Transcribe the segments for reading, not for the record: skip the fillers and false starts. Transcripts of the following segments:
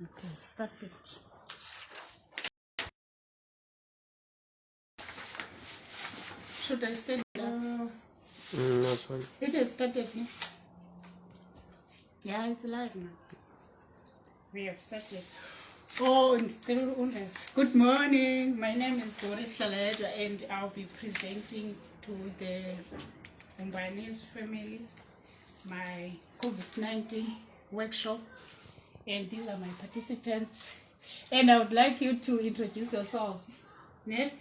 Okay, start it. Should I start? That's fine. It has started. Yeah, it's live now. We have started. Oh, good morning. My name is Doris Hlalayedwa, and I'll be presenting to the Umbanis family my COVID-19 workshop. And these are my participants. And I would like you to introduce yourselves. Yeah?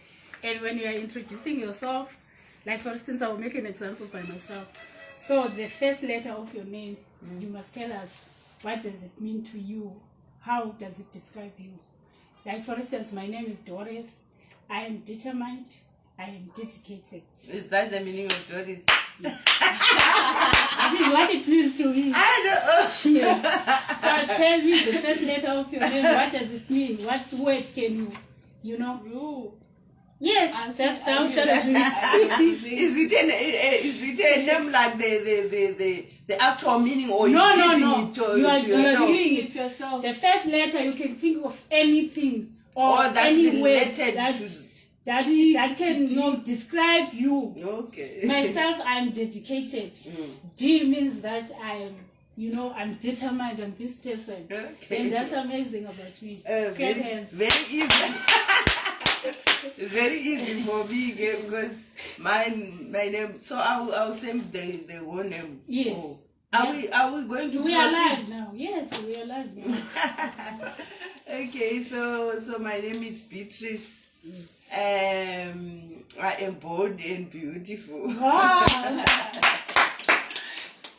And when you are introducing yourself, like for instance, I will make an example by myself. So the first letter of your name, you must tell us what does it mean to you? How does it describe you? Like for instance, my name is Doris. I am determined. I am dedicated. Is that the meaning of Doris? Yes. That is what it means to me. I don't know. Yes. So tell me the first letter of your name. What does it mean? What word can you know? You. Yes, that's the option. Is Is it a name like the actual meaning, or No. it to You are yourself? giving it to yourself. The first letter, you can think of anything or that's any word related that can describe you. Okay. Myself, I'm dedicated. D means that I'm determined. I'm this person. Okay. And that's amazing about me. Very easy. Very easy for me because my name. So I'll send the whole name. Yes. Oh. Are we going to? We are live now. Yes, we are live now. Okay, so my name is Beatrice. Yes. I am bold and beautiful. Wow.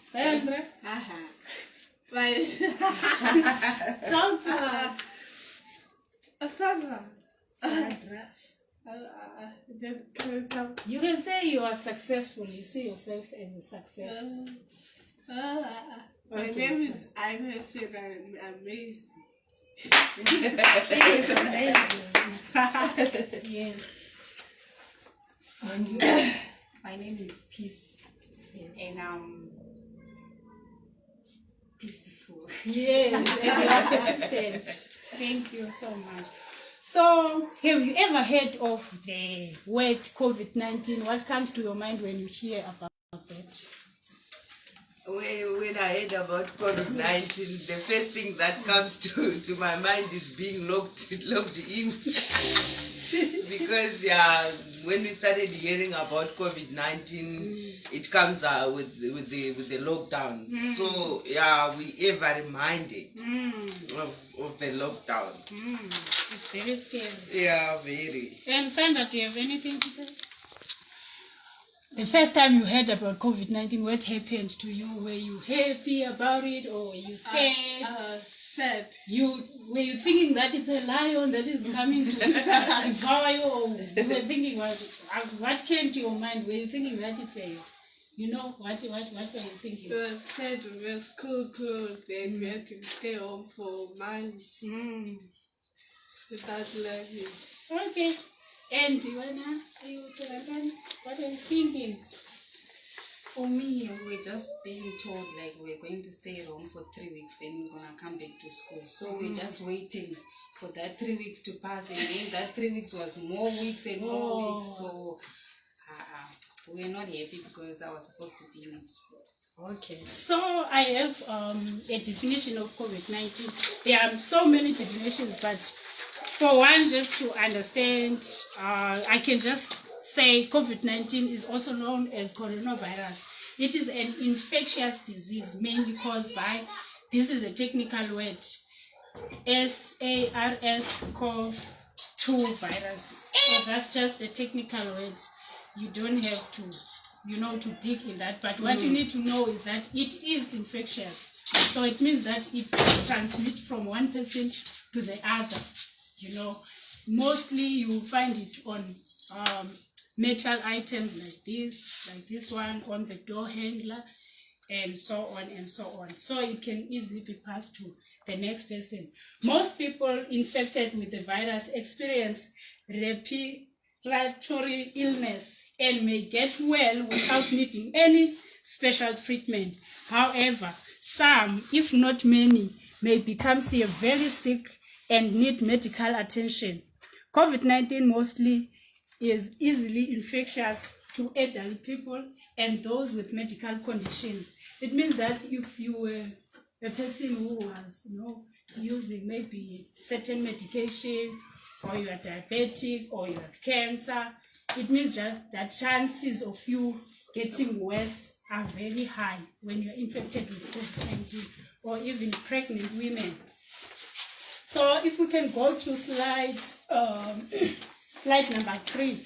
Sandra. Talk to us. Sandra. Sandra. You can say you are successful. You see yourself as a success. My name is Agnes and I'm amazing. It is amazing. Yes. And you? My name is Peace, Yes. and I'm peaceful. Yes, and you are persistent. Thank you so much. So, have you ever heard of the word COVID-19? What comes to your mind when you hear about that? When I heard about COVID-19, the first thing that comes to my mind is being locked in. Because when we started hearing about COVID-19, it comes with the lockdown. So we ever reminded of the lockdown. It's very scary. Yeah, very. And Sandra, do you have anything to say? The first time you heard about COVID-19, what happened to you? Were you happy about it, or were you scared? Sad. Were you thinking that it's a lion that is coming to devour you, or you were thinking what came to your mind? Were you thinking that it's a, what were you thinking? It was sad when school closed and we had to stay home for months without learning. Okay. And Ivana, what are you thinking? For me, we're just being told like we're going to stay at home for 3 weeks, then we're gonna come back to school. So we're just waiting for that 3 weeks to pass, and then that 3 weeks was more weeks and more weeks. So we're not happy because I was supposed to be in school. Okay, so I have a definition of COVID-19. There are so many definitions, but for one, just to understand, I can just say COVID-19 is also known as coronavirus. It is an infectious disease mainly caused by, this is a technical word, SARS-CoV-2 virus. So that's just a technical word. You don't have to to dig in that, but what you need to know is that it is infectious. So it means that it transmits from one person to the other. Mostly you will find it on metal items like this one, on the door handler, and so on and so on. So it can easily be passed to the next person. Most people infected with the virus experience respiratory illness and may get well without needing any special treatment. However, some, if not many, may become severely sick and need medical attention. COVID-19 mostly is easily infectious to elderly people and those with medical conditions. It means that if you were a person who was, using maybe certain medication, or you are diabetic, or you have cancer, it means that chances of you getting worse are very high when you're infected with COVID-19, or even pregnant women. So if we can go to slide number 3,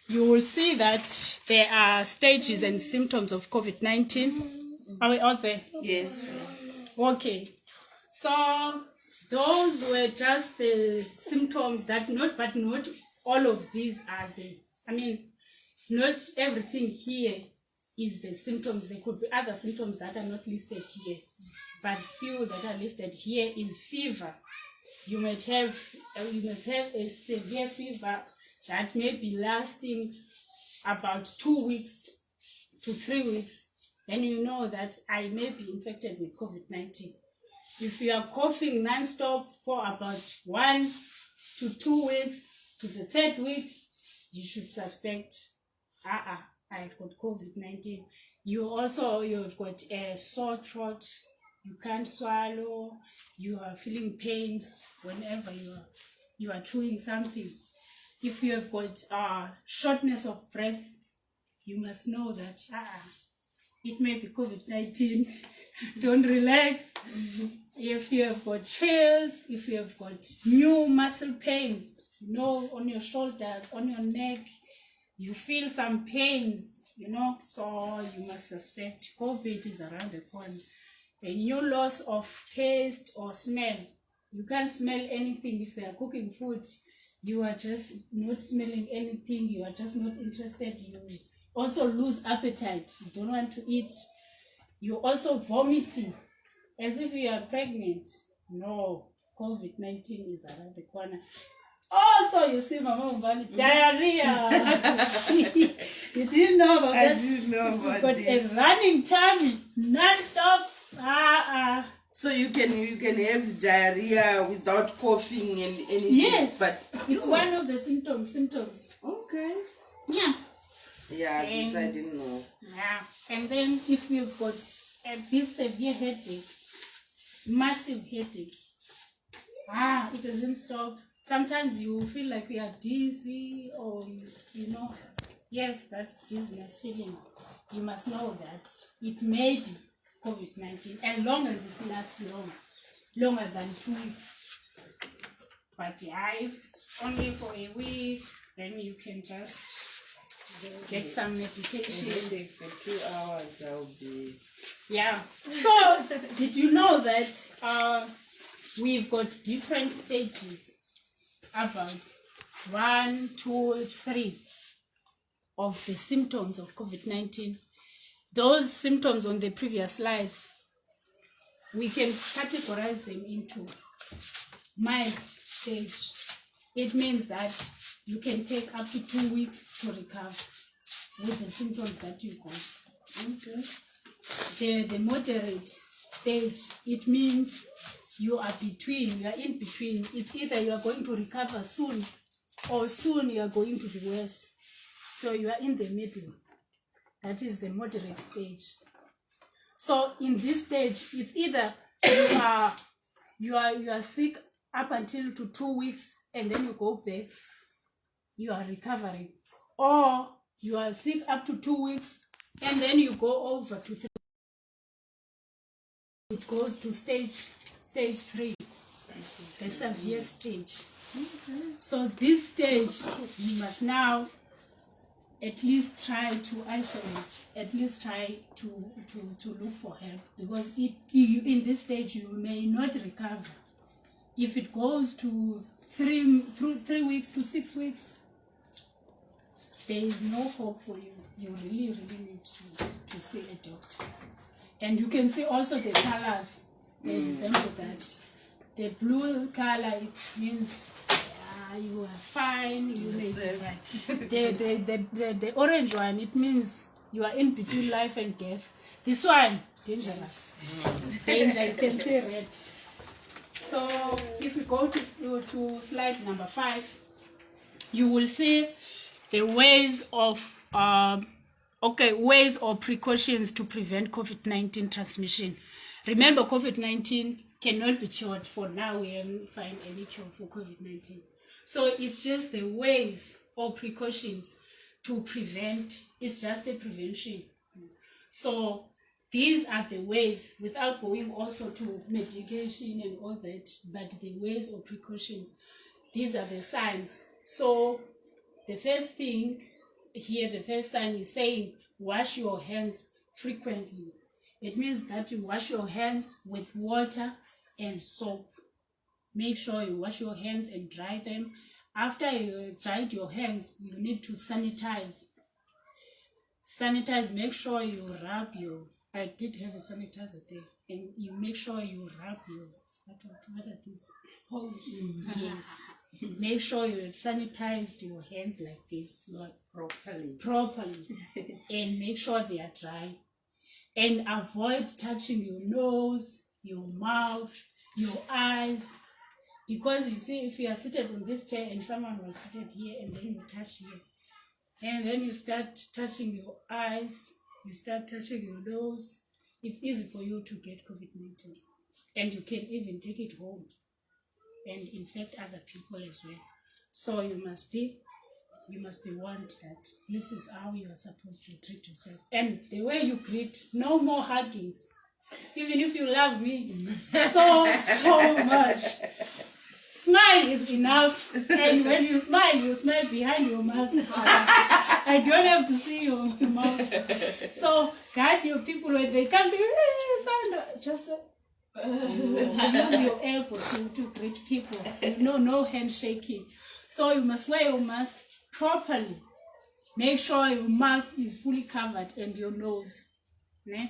you will see that there are stages and symptoms of COVID-19. Are we out there? Yes. Okay. So those were just the symptoms but not all of these are not everything here is the symptoms. There could be other symptoms that are not listed here, but few that are listed here is fever. You might have a severe fever that may be lasting about 2 weeks to 3 weeks, then you know that I may be infected with COVID-19. If you are coughing non-stop for about 1 to 2 weeks, to the 3rd week, you should suspect, I've got COVID-19. You've got a sore throat, you can't swallow, you are feeling pains whenever you are chewing something. If you have got shortness of breath, you must know that it may be COVID-19. Don't relax. If you have got chills, if you have got new muscle pains, on your shoulders, on your neck, you feel some pains, so you must suspect COVID is around the corner. A new loss of taste or smell. You can't smell anything if they are cooking food. You are just not smelling anything. You are just not interested. You also lose appetite. You don't want to eat. You also vomiting as if you are pregnant. No, COVID-19 is around the corner. Also, you see, Mama Mbani, diarrhea. You didn't know about that? I didn't know about got this. A running tummy, non-stop. So you can have diarrhea without coughing and anything. Yes, but it's one of the symptoms. Okay. Yeah. Yeah, this I didn't know. Yeah, and then if you've got this severe headache, massive headache, it doesn't stop. Sometimes you feel like you are dizzy, or yes, that dizziness feeling. You must know that it may be COVID-19, as long as it lasts longer than 2 weeks. But if it's only for a week, then you can just get some medication. For 2 hours, I'll be. Yeah. So, did you know that we've got different stages? About 1, 2, 3 of the symptoms of COVID-19. Those symptoms on the previous slide, we can categorize them into mild stage. It means that you can take up to 2 weeks to recover with the symptoms that you got. Okay. The moderate stage, it means you are in between. It's either you are going to recover soon, or soon you are going to be worse. So you are in the middle. That is the moderate stage. So in this stage, it's either you are sick up until to 2 weeks and then you go back, you are recovering, or you are sick up to 2 weeks and then you go over to 3. It goes to stage 3, the severe stage. So this stage, you must now at least try to isolate, at least try to look for help, because in this stage you may not recover. If it goes to 3 weeks to 6 weeks, there is no hope for you. You really need to see a doctor. And you can see also the colors, they resemble that. The blue color, it means you are fine, you may be fine. The orange one, it means you are in between life and death. This one, dangerous. Danger, you can see red. So if we go to slide number 5, you will see the ways of ways or precautions to prevent COVID-19 transmission. Remember, COVID-19 cannot be cured. For now, we haven't found any cure for COVID-19. So it's just the ways or precautions to prevent. It's just a prevention. So these are the ways, without going also to medication and all that, but the ways or precautions. These are the signs. So the first thing here, the first sign is saying, wash your hands frequently. It means that you wash your hands with water and soap. Make sure you wash your hands and dry them. After you dried your hands, you need to sanitize. Sanitize, make sure you rub your, I did have a sanitizer there, and you make sure you rub your, what are these? Yes. Make sure you have sanitized your hands like this. Properly. And make sure they are dry. And avoid touching your nose, your mouth, your eyes. Because you see, if you are seated on this chair and someone was seated here and then you touch here, and then you start touching your eyes, you start touching your nose, it's easy for you to get COVID-19. And you can even take it home and infect other people as well. So you must be warned that this is how you are supposed to treat yourself. And the way you greet, no more huggings. Even if you love me so much, smile is enough. And when you smile behind your mask. I don't have to see your mouth. So guide your people when they come to just use your elbow to greet people. No handshaking. So you must wear your mask properly. Make sure your mouth is fully covered and your nose. Ne?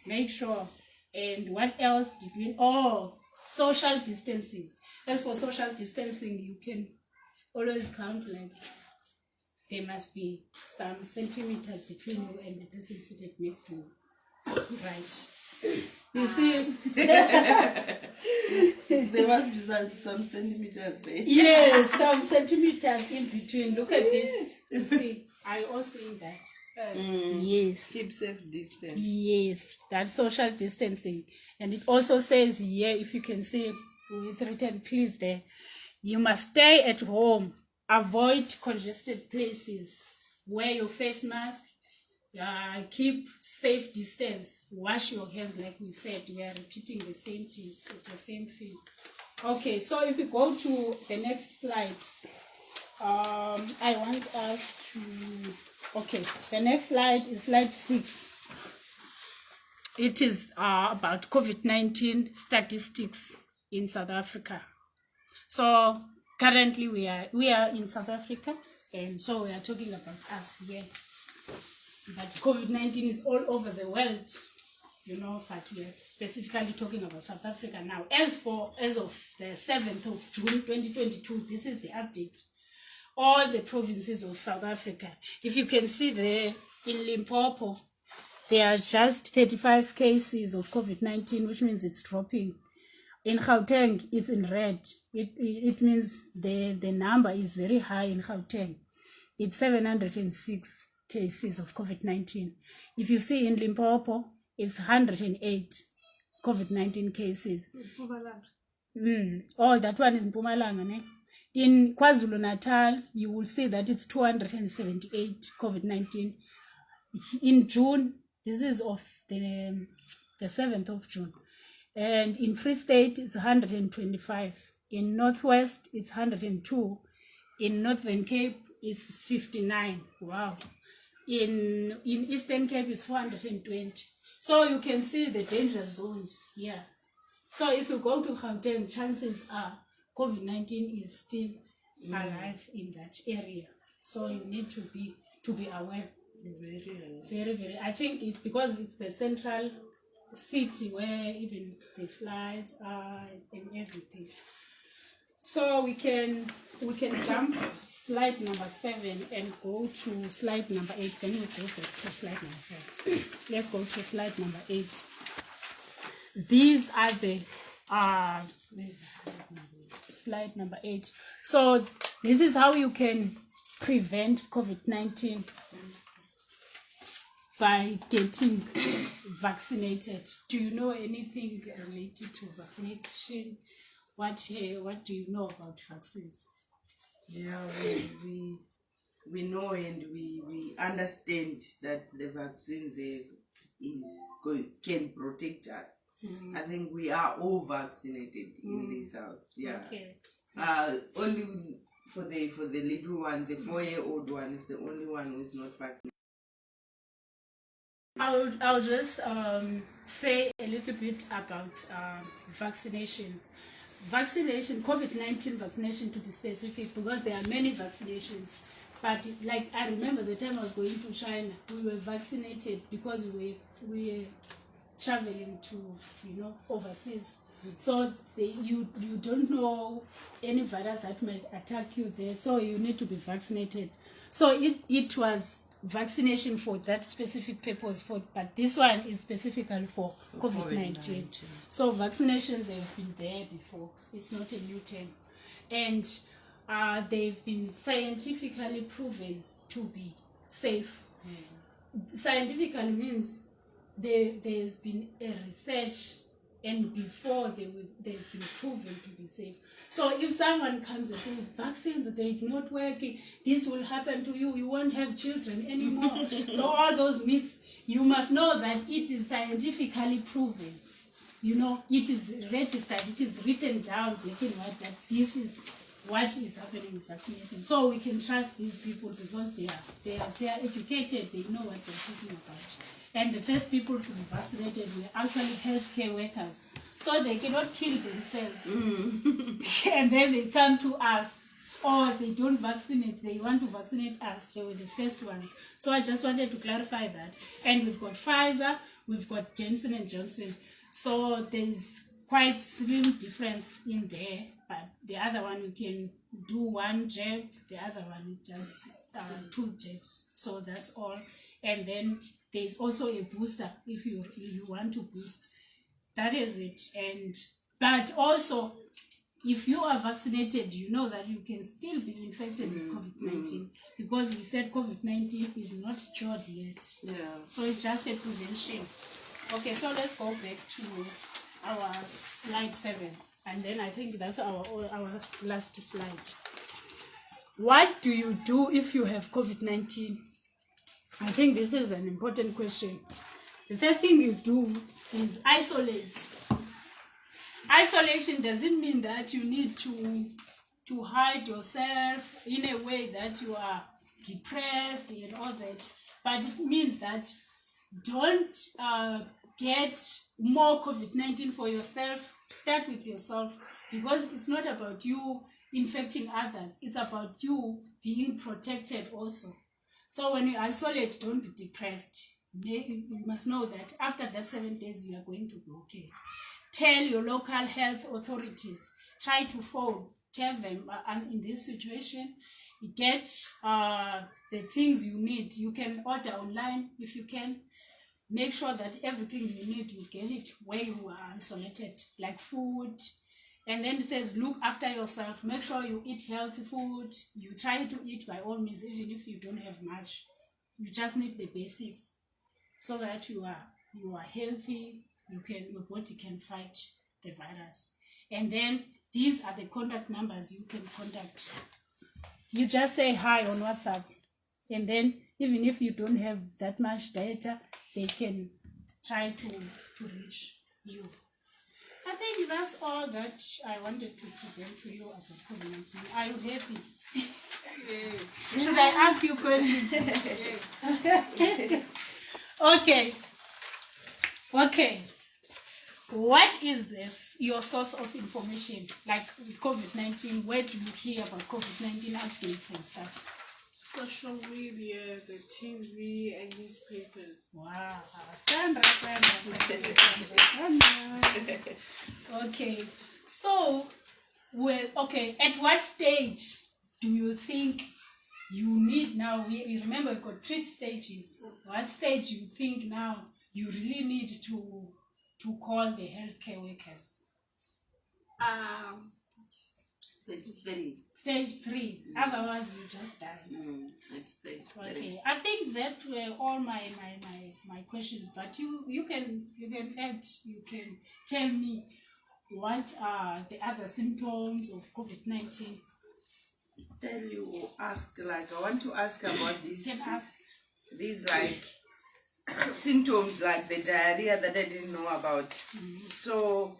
Make sure. And what else did we? Social distancing. As for social distancing, you can always count like there must be some centimeters between you and the person seated next to you. Right. You see? There must be some centimeters there. Yes, some centimeters in between. Look at this. You see, I also see that. Yes. Keep safe distance. Yes, that's social distancing. And it also says here, if you can see, it's written, please there, you must stay at home. Avoid congested places. Wear your face mask. Keep safe distance. Wash your hands, like we said. We are repeating the same thing. Okay, so if we go to the next slide, I want us to. Okay, the next slide is slide 6. It is about COVID-19 statistics in South Africa. So currently we are in South Africa, and so we are talking about us here. But COVID-19 is all over the world, but we are specifically talking about South Africa now. As of the 7th of June 2022, this is the update. All the provinces of South Africa. If you can see there in Limpopo, there are just 35 cases of COVID-19, which means it's dropping. In Gauteng, it's in red. It means the number is very high in Gauteng. It's 706 cases of COVID-19. If you see in Limpopo, it's 108 COVID-19 cases. That one is in Mpumalanga, ne? In KwaZulu-Natal, you will see that it's 278 COVID-19. In June, this is of the 7th of June. And in Free State, it's 125. In Northwest, it's 102. In Northern Cape, it's 59. Wow. In Eastern Cape, it's 420. So you can see the danger zones here. So if you go to Gauteng, chances are COVID-19 is still alive in that area. So you need to be aware. Very, very. I think it's because it's the central city where even the flights are and everything. So we can jump slide number 7 and go to slide number 8. Then we'll go back to slide number 7. Let's go to slide number 8. These are the slide number 8. So this is how you can prevent COVID-19 by getting vaccinated. Do you know anything related to vaccination? What do you know about vaccines? Yeah, we know and we understand that the vaccines can protect us. I think we are all vaccinated in this house. Yeah. Okay. Only for the little one, the 4-year-old one is the only one who is not vaccinated. I'll just say a little bit about vaccinations. COVID-19 vaccination to be specific, because there are many vaccinations. But like I remember the time I was going to China, we were vaccinated because we were traveling to overseas. So you don't know any virus that might attack you there, so you need to be vaccinated. So it was vaccination for that specific purpose, but this one is specifically for COVID-19. So vaccinations have been there before. It's not a new term. And they've been scientifically proven to be safe. Scientifically means there's been a research, and before they've been proven to be safe. So if someone comes and says vaccines, they're not working, this will happen to you, you won't have children anymore, so all those myths, you must know that it is scientifically proven. It is registered, it is written down black and white that this is what is happening with vaccination. So we can trust these people because they are educated, they know what they're talking about. And the first people to be vaccinated were actually healthcare workers. So they cannot kill themselves. And then they come to us, or they don't vaccinate, they want to vaccinate us. They were the first ones. So I just wanted to clarify that. And we've got Pfizer, we've got Johnson & Johnson. So there's quite slim difference in there. But the other one, you can do 1 jab, the other one just 2 jabs. So that's all. And then there's also a booster if you want to boost. That is it. But also, if you are vaccinated, you know that you can still be infected with COVID-19, because we said COVID-19 is not cured yet. Yeah. So it's just a prevention. Okay, so let's go back to our slide 7. And then I think that's our last slide. What do you do if you have COVID-19? I think this is an important question. The first thing you do is isolate. Isolation doesn't mean that you need to hide yourself in a way that you are depressed and all that. But it means that don't get more COVID-19 for yourself. Start with yourself, because it's not about you infecting others. It's about you being protected also. So when you isolate, don't be depressed. You must know that after that 7 days, you are going to be okay. Tell your local health authorities. Try to phone. Tell them, I'm in this situation. Get the things you need. You can order online if you can. Make sure that everything you need, you get it where you are isolated, like food. And then it says, look after yourself. Make sure you eat healthy food. You try to eat by all means, even if you don't have much. You just need the basics so that you are healthy. Your body can fight the virus. And then these are the contact numbers you can contact. You just say hi on WhatsApp. And then even if you don't have that much data, they can try to reach you. I think that's all that I wanted to present to you about COVID-19. Are you happy? Yes. Should I ask you questions? Yes. Okay. What is this, your source of information? Like with COVID-19, where do you hear about COVID-19 updates and stuff? Social media, the TV, and newspapers. Wow. Sandra. Okay. So, Well, okay, at what stage do you think you need now? We remember we've got 3 stages. What stage you think now you really need to call the healthcare workers? Stage 3. Stage 3. Otherwise, you just die. It's stage 3. Okay, I think that were all my questions. But you can add. You can tell me what are the other symptoms of COVID-19. Tell you asked, like, I want to ask about this. Can ask. These like symptoms like the diarrhea that I didn't know about. So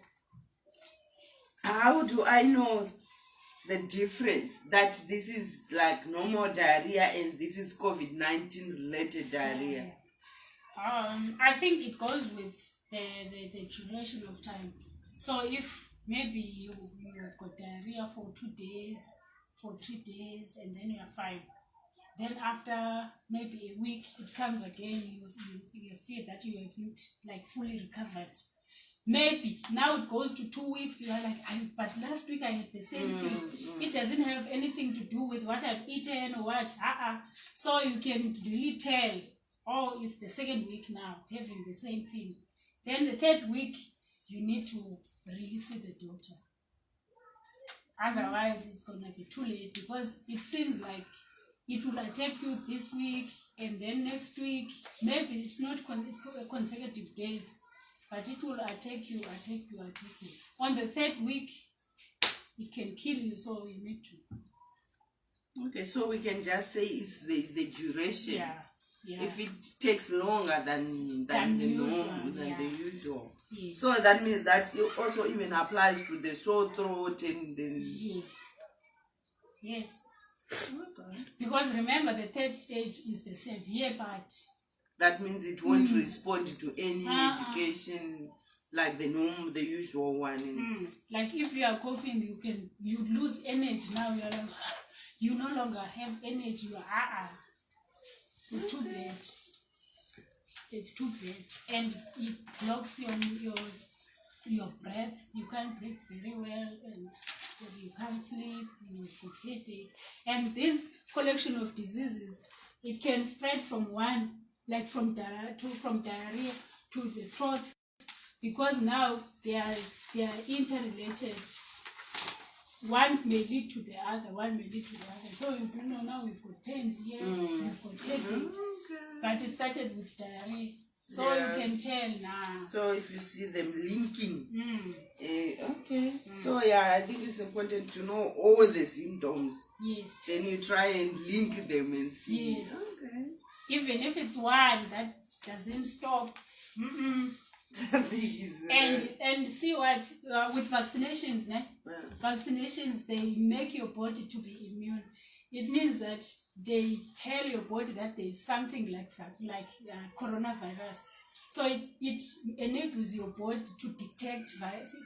how do I know the difference that this is like normal diarrhea and this is COVID-19 related diarrhea? I think it goes with the duration of time. So if maybe you have got diarrhea for 2 days, for 3 days, and then you're fine. Then after maybe a week, it comes again. You see that you haven't like fully recovered. Maybe now it goes to 2 weeks. You are like, but last week I had the same thing. It doesn't have anything to do with what I've eaten or what. So you can really tell. Oh, it's the 2nd week now having the same thing. Then the 3rd week, you need to really see the doctor. Otherwise, it's gonna be too late because it seems like it will attack you this week and then next week. Maybe it's not consecutive days, but it will attack you. On the 3rd week, it can kill you, so you need to. Okay, so we can just say it's the duration. Yeah. If it takes longer than the norm, than the usual. Yes. So that means that it also even applies to the sore throat and then... Yes. Because remember, the 3rd stage is the severe part. That means it won't respond to any medication like the norm, the usual one. Like if you are coughing, you lose energy. Now you are like, you no longer have energy. You are it's too bad. It's too bad, and it blocks your breath. You can't breathe very well, and you can't sleep. You get headache, and this collection of diseases, it can spread from one, like from diarrhea to the throat, because now they are interrelated. One may lead to the other, So you don't know, now we've got pains here, we've got headache, but it started with diarrhea. So you can tell now. So if you see them linking, okay. So I think it's important to know all the symptoms. Yes. Then you try and link them and see. Yes. Okay. Even if it's one that doesn't stop. And see what with vaccinations, vaccinations, they make your body to be immune. It means that they tell your body that there is something like coronavirus. So it enables your body to detect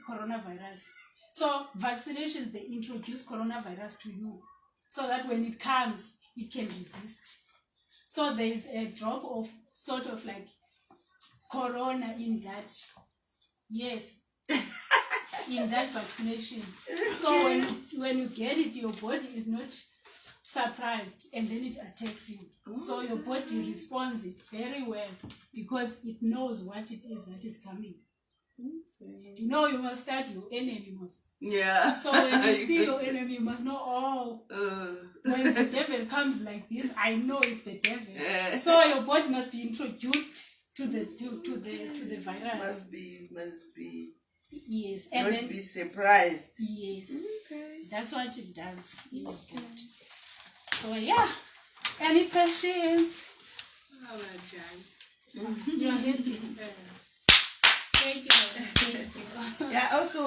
coronavirus. So vaccinations, they introduce coronavirus to you, so that when it comes, it can resist. So there is a drop of sort of like corona in that, in that vaccination. So when you get it, your body is not surprised, and then it attacks you. So your body responds very well because it knows what it is that is coming. You know, you must start your enemy. So when you see your enemy, you must know, when the devil comes like this, I know it's the devil. So your body must be introduced to the virus. Must be. Yes, and not be surprised. Yes, that's what it does in your body. So any questions? Oh my God. You're happy. Thank you. Also.